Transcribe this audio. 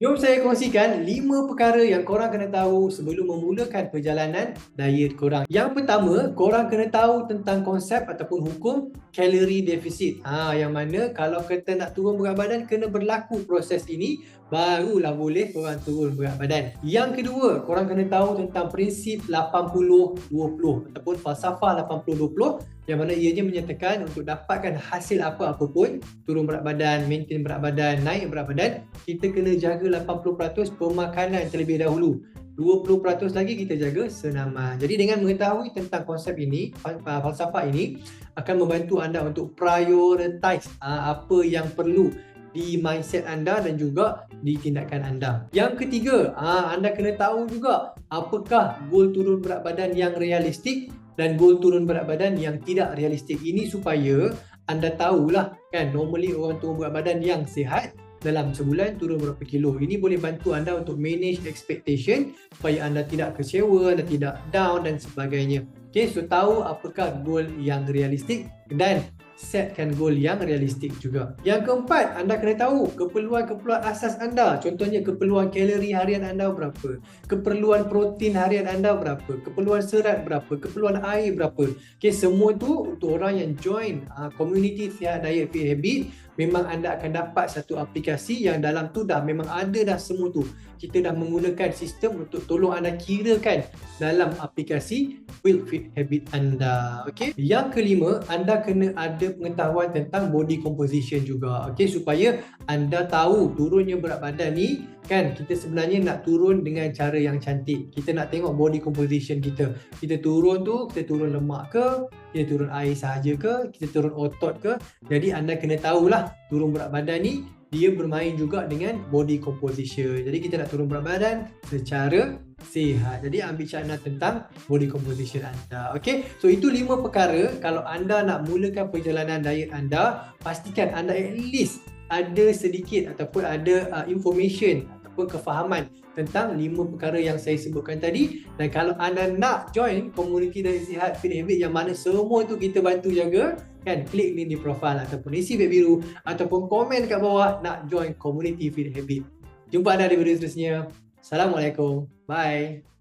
Jom saya kongsikan 5 perkara yang korang kena tahu sebelum memulakan perjalanan diet korang. Yang pertama, korang kena tahu tentang konsep ataupun hukum calorie deficit. Yang mana kalau kita nak turun berat badan, kena berlaku proses ini, barulah boleh korang turun berat badan. Yang kedua, korang kena tahu tentang prinsip 80-20 ataupun falsafah 80-20, yang mana ianya menyatakan untuk dapatkan hasil apa-apa pun, turun berat badan, maintain berat badan, naik berat badan, kita kena jaga 80% pemakanan terlebih dahulu. 20% lagi kita jaga senaman. Jadi dengan mengetahui tentang konsep ini, falsafah ini akan membantu anda untuk prioritize apa yang perlu di mindset anda dan juga di tindakan anda. Yang ketiga, anda kena tahu juga apakah goal turun berat badan yang realistik dan goal turun berat badan yang tidak realistik. Ini supaya anda tahulah kan, normally orang turun berat badan yang sihat dalam sebulan turun berapa kilo. Ini boleh bantu anda untuk manage expectation supaya anda tidak kecewa, anda tidak down dan sebagainya. Okay, so tahu apakah goal yang realistik dan setkan goal yang realistik juga. Yang keempat, anda kena tahu keperluan-keperluan asas anda. Contohnya keperluan kalori harian anda berapa, keperluan protein harian anda berapa, keperluan serat berapa, keperluan air berapa. Okay, semua tu untuk orang yang join community Sihat Diet Fit Habit, memang anda akan dapat satu aplikasi yang dalam tu dah memang ada dah semua tu. Kita dah menggunakan sistem untuk tolong anda kirakan dalam aplikasi Build Fit Habit anda. Okay. Yang kelima, anda kena ada pengetahuan tentang body composition juga. Okay, supaya anda tahu turunnya berat badan ni kan, kita sebenarnya nak turun dengan cara yang cantik. Kita nak tengok body composition kita. Kita turun tu, kita turun lemak ke, kita turun air sahaja ke, kita turun otot ke. Jadi anda kena tahulah turun berat badan ni dia bermain juga dengan body composition. Jadi kita nak turun berat badan secara sihat. Jadi ambil cara tentang body composition anda. Okay, so itu 5 perkara. Kalau anda nak mulakan perjalanan diet anda, pastikan anda at least ada sedikit ataupun ada information ataupun kefahaman tentang 5 perkara yang saya sebutkan tadi. Dan kalau anda nak join komuniti Diet Sihat Fit Habit yang mana semua tu kita bantu jaga, kan, klik link di profile ataupun isi beg biru ataupun komen kat bawah nak join komuniti Fit Habit. Jumpa anda di video seterusnya. Assalamualaikum. Bye.